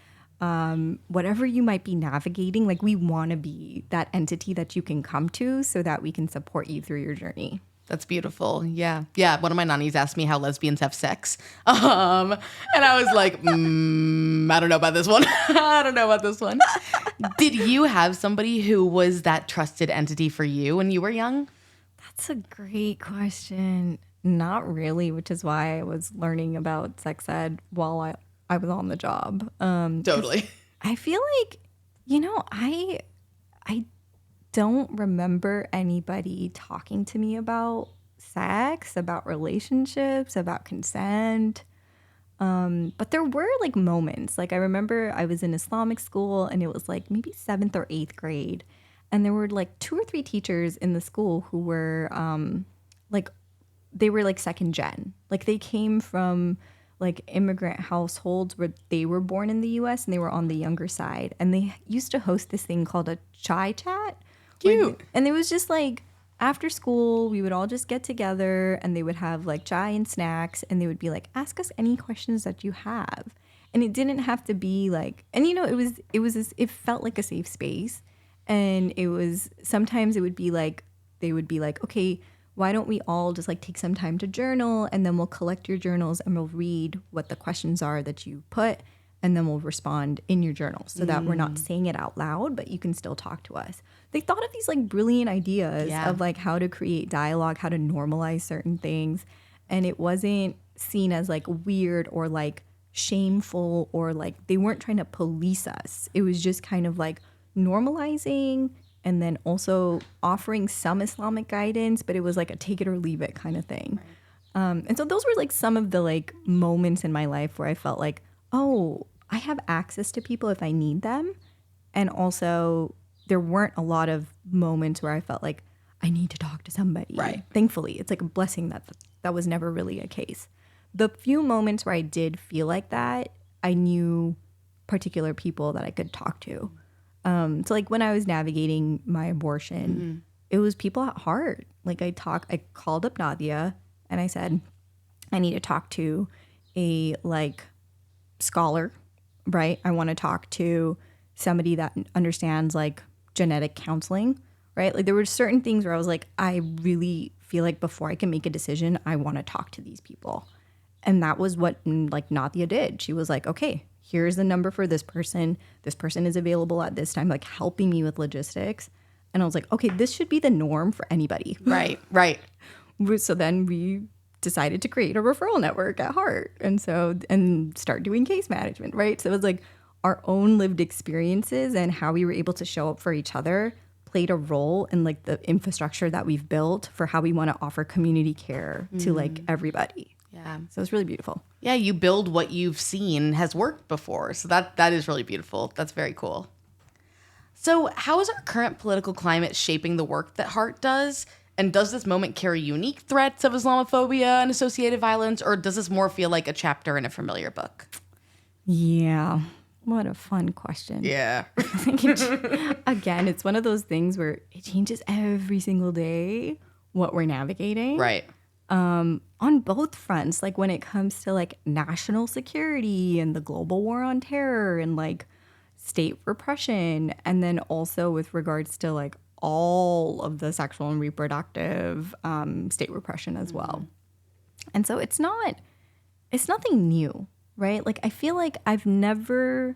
whatever you might be navigating. Like we want to be that entity that you can come to so that we can support you through your journey. That's beautiful. Yeah. Yeah. One of my nannies asked me how lesbians have sex. And I was like, I don't know about this one. I don't know about this one. Did you have somebody who was that trusted entity for you when you were young? That's a great question. Not really, which is why I was learning about sex ed while I was on the job. Totally. I feel like, you know, I don't remember anybody talking to me about sex, about relationships, about consent. But there were like moments. Like I remember I was in Islamic school and it was like maybe 7th or 8th grade. And there were like 2 or 3 teachers in the school who were they were like second gen. Like they came from like immigrant households where they were born in the US and they were on the younger side. And they used to host this thing called a chai chat. Cute. And it was just like after school, we would all just get together and they would have like chai and snacks and they would be like, ask us any questions that you have. And it didn't have to be like, and you know, it felt like a safe space. And it was, sometimes it would be like, they would be like, okay, why don't we all just like take some time to journal and then we'll collect your journals and we'll read what the questions are that you put and then we'll respond in your journal so that we're not saying it out loud, but you can still talk to us. They thought of these like brilliant ideas of like how to create dialogue, how to normalize certain things. And it wasn't seen as like weird or like shameful or like they weren't trying to police us. It was just kind of like normalizing and then also offering some Islamic guidance, but it was like a take it or leave it kind of thing. Right. And so those were like some of the like moments in my life where I felt like, oh, I have access to people if I need them. And also there weren't a lot of moments where I felt like I need to talk to somebody. Right. Thankfully, it's like a blessing that was never really a case. The few moments where I did feel like that, I knew particular people that I could talk to. So like when I was navigating my abortion, it was people at Heart. Like I called up Nadia and I said, I need to talk to a like scholar, right? I want to talk to somebody that understands like genetic counseling, right? Like there were certain things where I was like, I really feel like before I can make a decision, I want to talk to these people. And that was what like Nadia did. She was like, okay, here's the number for this person. This person is available at this time, like helping me with logistics. And I was like, okay, this should be the norm for anybody. Right, right. So then we decided to create a referral network at Heart and start doing case management, right? So it was like our own lived experiences and how we were able to show up for each other played a role in like the infrastructure that we've built for how we want to offer community care to like everybody. Yeah. So it's really beautiful. Yeah, you build what you've seen has worked before. So that is really beautiful. That's very cool. So how is our current political climate shaping the work that Heart does? And does this moment carry unique threats of Islamophobia and associated violence, or does this more feel like a chapter in a familiar book? Yeah. What a fun question. Yeah. Again, it's one of those things where it changes every single day what we're navigating. Right. On both fronts, like when it comes to like national security and the global war on terror and like state repression, and then also with regards to like all of the sexual and reproductive state repression as well. And so it's nothing new, right? Like, I feel like I've never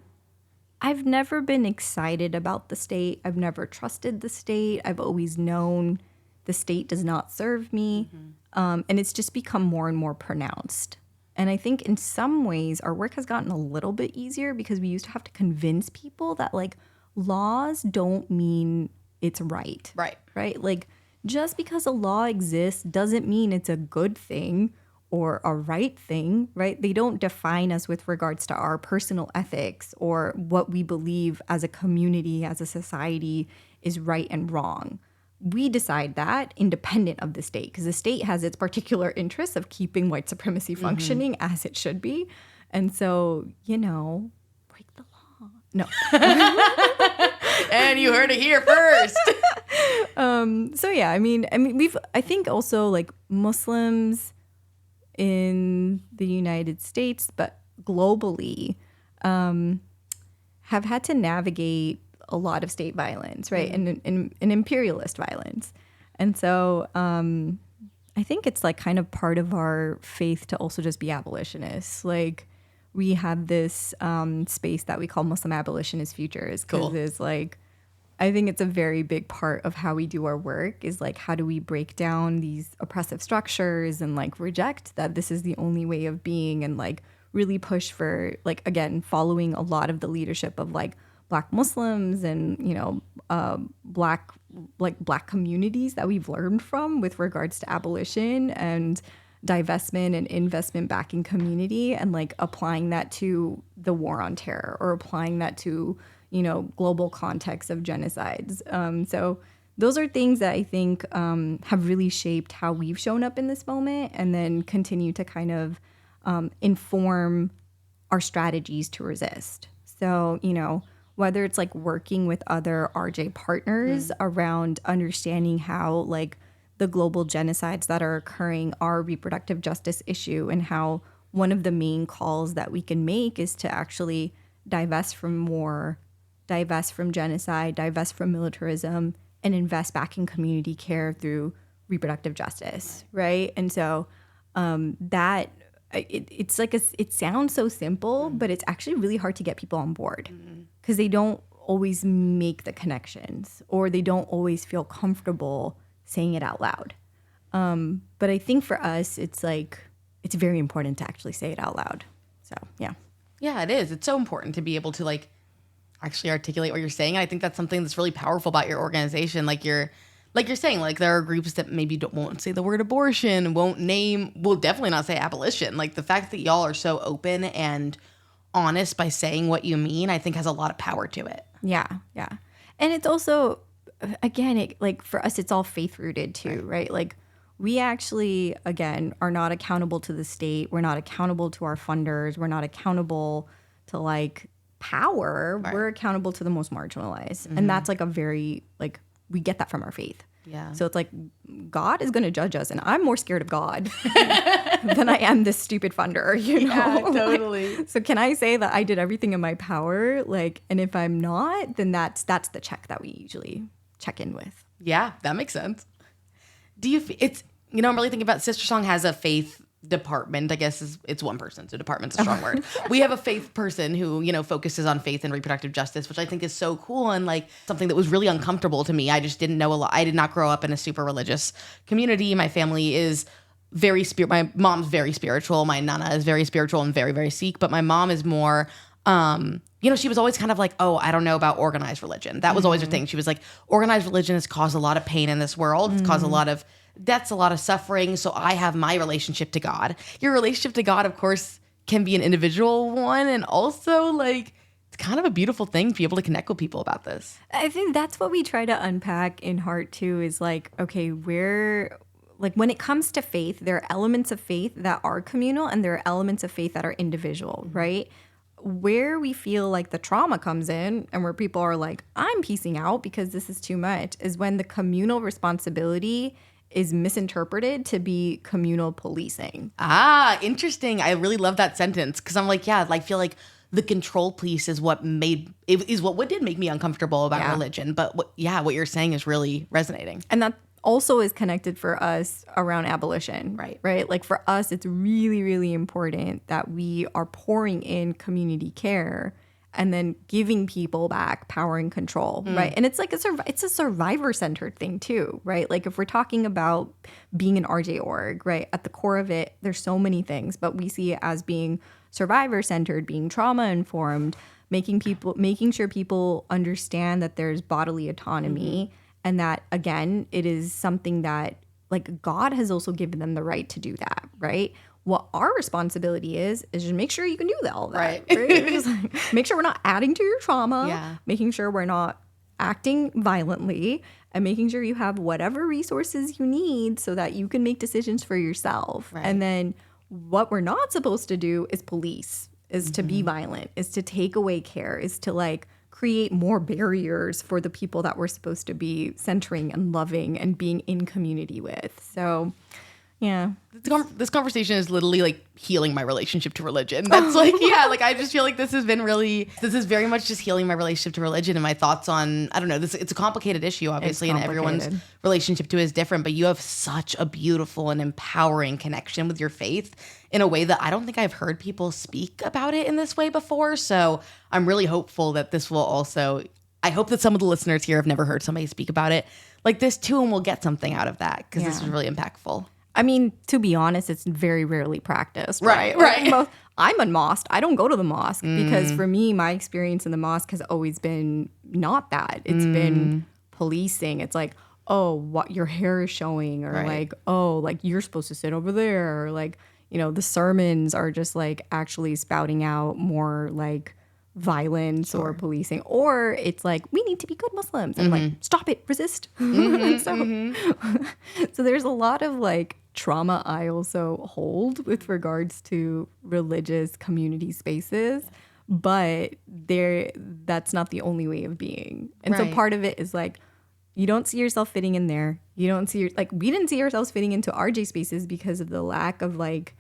been excited about the state. I've never trusted the state. I've always known the state does not serve me. And it's just become more and more pronounced. And I think in some ways our work has gotten a little bit easier because we used to have to convince people that like laws don't mean it's right. Right? Like just because a law exists doesn't mean it's a good thing or a right thing, right? They don't define us with regards to our personal ethics or what we believe as a community, as a society is right and wrong. We decide that independent of the state because the state has its particular interests of keeping white supremacy functioning as it should be. And so, you know, break the law. No. And you heard it here first. So yeah, I mean, I think also like Muslims in the United States, but globally, have had to navigate a lot of state violence, right? And imperialist violence. And so I think it's like kind of part of our faith to also just be abolitionists. Like we have this space that we call Muslim Abolitionist Futures because it's like, I think it's a very big part of how we do our work is like, how do we break down these oppressive structures and like reject that this is the only way of being and like really push for like, again, following a lot of the leadership of like Black Muslims and, you know, Black communities that we've learned from with regards to abolition and divestment and investment back in community and like applying that to the war on terror or applying that to, you know, global context of genocides. So those are things that I think have really shaped how we've shown up in this moment and then continue to kind of inform our strategies to resist. So, you know, whether it's like working with other RJ partners around understanding how like the global genocides that are occurring are a reproductive justice issue and how one of the main calls that we can make is to actually divest from war, divest from genocide, divest from militarism, and invest back in community care through reproductive justice, right? And so that it's like it sounds so simple, but it's actually really hard to get people on board because they don't always make the connections or they don't always feel comfortable saying it out loud. But I think for us, it's like it's very important to actually say it out loud. So yeah, it is. It's so important to be able to like actually articulate what you're saying. I think that's something that's really powerful about your organization. Like you're saying, like there are groups that maybe won't say the word abortion, will definitely not say abolition. Like the fact that y'all are so open and honest by saying what you mean, I think has a lot of power to it. Yeah. And it's also, again, like for us, it's all faith rooted too, right? Like we actually, again, are not accountable to the state. We're not accountable to our funders. We're not accountable to like power. Right. We're accountable to the most marginalized. And that's like a very, like, we get that from our faith. Yeah. So it's like God is going to judge us, and I'm more scared of God than I am this stupid funder, you know? Yeah, totally. Like, so can I say that I did everything in my power? Like, and if I'm not, then that's the check that we usually check in with. Yeah, that makes sense. I'm really thinking about Sister Song has a faith department. I guess it's one person, so department's a strong word. We have a faith person who, you know, focuses on faith and reproductive justice, which I think is so cool and like something that was really uncomfortable to me. I just didn't know a lot. I did not grow up in a super religious community. My family is my mom's very spiritual. My nana is very spiritual and very, very Sikh, but my mom is more, she was always kind of like, oh, I don't know about organized religion. That was always her thing. She was like, organized religion has caused a lot of pain in this world. It's caused a lot of deaths, a lot of suffering. So I have my relationship to God. Your relationship to God, of course, can be an individual one. And also like, it's kind of a beautiful thing to be able to connect with people about this. I think that's what we try to unpack in Heart too, is like, okay, when it comes to faith, there are elements of faith that are communal and there are elements of faith that are individual, right? Where we feel like the trauma comes in and where people are like, I'm piecing out because this is too much, is when the communal responsibility is misinterpreted to be communal policing. Ah, interesting. I really love that sentence because I'm like, I feel like the control piece is what did make me uncomfortable about religion. But what you're saying is really resonating. And that also is connected for us around abolition. Right. Like for us, it's really, really important that we are pouring in community care and then giving people back power and control, right? And it's like it's a survivor-centered thing too, right? Like if we're talking about being an RJ org, right? At the core of it, there's so many things, but we see it as being survivor-centered, being trauma-informed, making sure people understand that there's bodily autonomy and that, again, it is something that like God has also given them the right to do that, right? What our responsibility is just make sure you can do all that. Right? Just like, make sure we're not adding to your trauma, making sure we're not acting violently, and making sure you have whatever resources you need so that you can make decisions for yourself. Right. And then what we're not supposed to do is police, is to be violent, is to take away care, is to like create more barriers for the people that we're supposed to be centering and loving and being in community with. So yeah. This conversation is literally like healing my relationship to religion. That's like, like I just feel like this is very much just healing my relationship to religion and my thoughts on, I don't know, it's a complicated issue, obviously, and everyone's relationship to it is different, but you have such a beautiful and empowering connection with your faith in a way that I don't think I've heard people speak about it in this way before. So I'm really hopeful that this will also, I hope that some of the listeners here have never heard somebody speak about it like this too, and we'll get something out of that because this is really impactful. I mean, to be honest, it's very rarely practiced. Right. I'm a mosque. I don't go to the mosque because for me, my experience in the mosque has always been not that. It's been policing. It's like, oh, what your hair is showing, or like, oh, like you're supposed to sit over there, or like, you know, the sermons are just like actually spouting out more like violence or policing, or it's like we need to be good Muslims and like stop it, resist. So there's a lot of like trauma I also hold with regards to religious community spaces, but that's not the only way of being. And so part of it is like you don't see yourself fitting in there. You don't see we didn't see ourselves fitting into RJ spaces because of the lack of like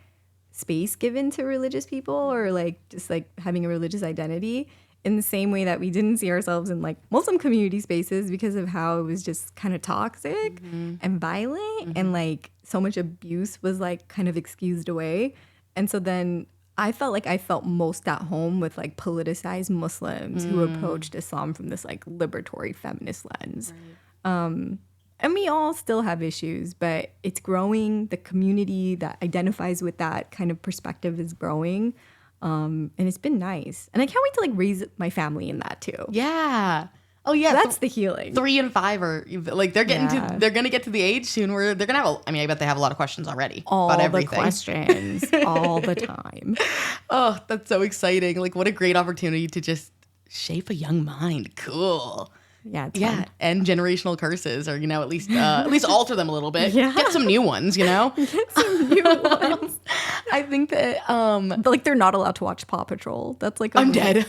space given to religious people, or like just like having a religious identity, in the same way that we didn't see ourselves in like Muslim community spaces because of how it was just kind of toxic and violent and like so much abuse was like kind of excused away. And so then I felt most at home with like politicized Muslims who approached Islam from this like liberatory feminist lens. And we all still have issues, but it's growing. The community that identifies with that kind of perspective is growing. And it's been nice. And I can't wait to like raise my family in that too. Yeah. Oh yeah. That's the healing. 3 and 5 are like, they're going to get to the age soon where they're going to have, I bet they have a lot of questions already about everything. All the questions all the time. Oh, that's so exciting. Like what a great opportunity to just shape a young mind. Cool. Yeah, it's fun. And generational curses, or at least alter them a little bit. Yeah. Get some new ones, Get some new ones. I think that but like they're not allowed to watch Paw Patrol. That's like I'm dead.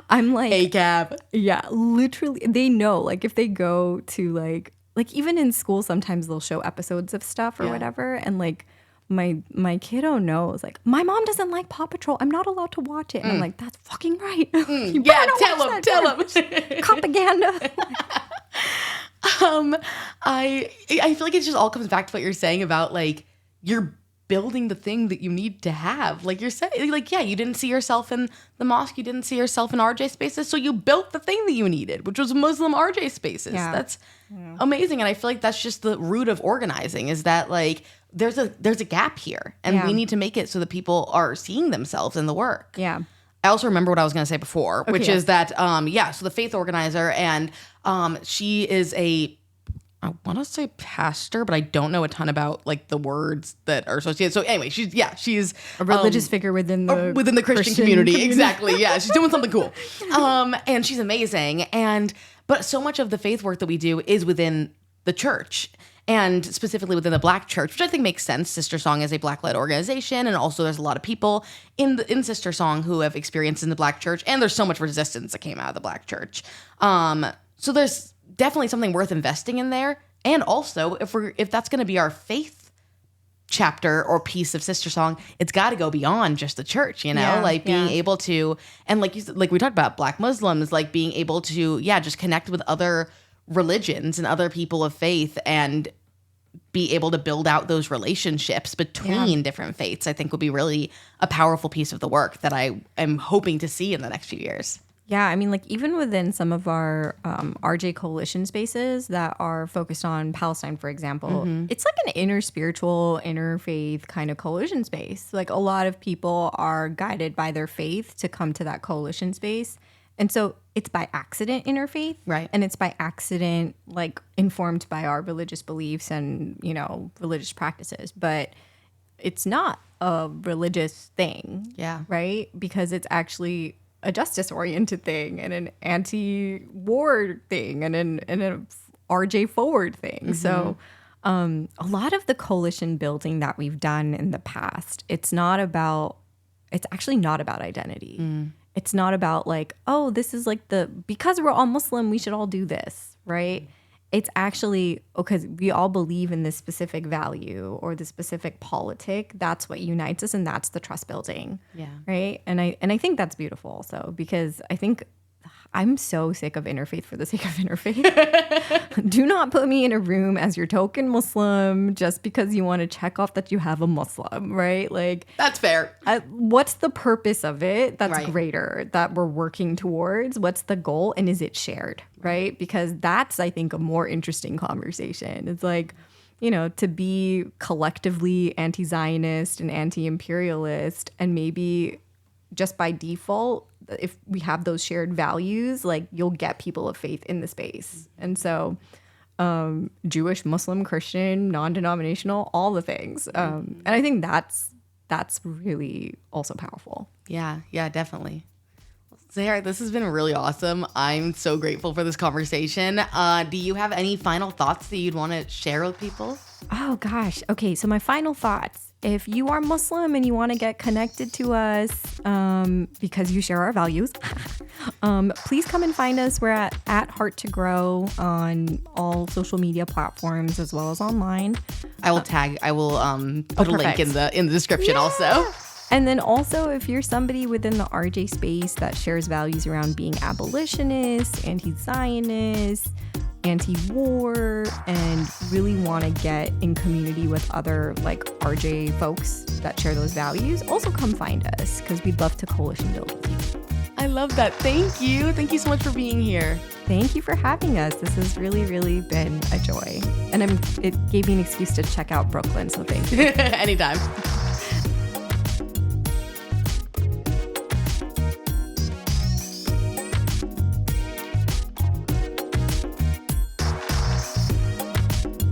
I'm like ACAB. Yeah, literally. They know like if they go to like even in school, sometimes they'll show episodes of stuff or whatever, and like my kiddo knows, like, my mom doesn't like Paw Patrol. I'm not allowed to watch it. And I'm like, that's fucking right. Tell him. Propaganda. I feel like it just all comes back to what you're saying about, like, you're building the thing that you need to have. Like you're saying, like, you didn't see yourself in the mosque. You didn't see yourself in RJ spaces. So you built the thing that you needed, which was Muslim RJ spaces. Yeah. That's amazing. And I feel like that's just the root of organizing, is that, like, there's a gap here, and we need to make it so that people are seeing themselves in the work. Yeah. I also remember what I was going to say before, which is that, so the faith organizer, and she is I want to say pastor, but I don't know a ton about, like, the words that are associated. So anyway, she's a religious figure within the Christian community. Exactly. Yeah. She's doing something cool. And she's amazing. But so much of the faith work that we do is within the church, and specifically within the Black church, which I think makes sense. Sister Song is a Black-led organization, and also there's a lot of people in Sister Song who have experience in the Black church, and there's so much resistance that came out of the Black church. So there's definitely something worth investing in there. And also, if that's going to be our faith chapter or piece of Sister Song, it's got to go beyond just the church, like being able to, and like you said, like we talked about Black Muslims, like being able to, just connect with other religions and other people of faith, and be able to build out those relationships between different faiths, I think would be really a powerful piece of the work that I am hoping to see in the next few years. Yeah, I mean, like even within some of our RJ coalition spaces that are focused on Palestine, for example, it's like an inner spiritual, interfaith kind of coalition space. Like a lot of people are guided by their faith to come to that coalition space. And so it's by accident interfaith, right? And it's by accident, like informed by our religious beliefs and, you know, religious practices. But it's not a religious thing, right? Because it's actually a justice-oriented thing and an anti-war thing and an RJ forward thing. So a lot of the coalition building that we've done in the past, it's actually not about identity. It's not about like, oh, this is like because we're all Muslim, we should all do this, right? It's actually, because we all believe in this specific value or the specific politic. That's what unites us, and that's the trust building, right? And I think that's beautiful. So because I think I'm so sick of interfaith for the sake of interfaith. Do not put me in a room as your token Muslim just because you want to check off that you have a Muslim, right? Like that's fair. What's the purpose of it that's greater that we're working towards? What's the goal, and is it shared, right? Because that's, I think, a more interesting conversation. It's like, you know, to be collectively anti-Zionist and anti-imperialist, and maybe just by default, if we have those shared values, like you'll get people of faith in the space. And so Jewish, Muslim, Christian, non-denominational, all the things. And I think that's really also powerful. Yeah, definitely. Sahar, this has been really awesome. I'm so grateful for this conversation. Do you have any final thoughts that you'd want to share with people? Oh, gosh. Okay, so my final thoughts. If you are Muslim and you want to get connected to us because you share our values, please come and find us. We're at Heart to Grow on all social media platforms as well as online. I will put a link in the description also. And then also, if you're somebody within the RJ space that shares values around being abolitionist, anti-Zionist, anti-war, and really want to get in community with other like RJ folks that share those values, also come find us because we'd love to coalition build with you. I love that. Thank you. Thank you so much for being here. Thank you for having us. This has really, really been a joy. And it gave me an excuse to check out Brooklyn, so thank you. Anytime.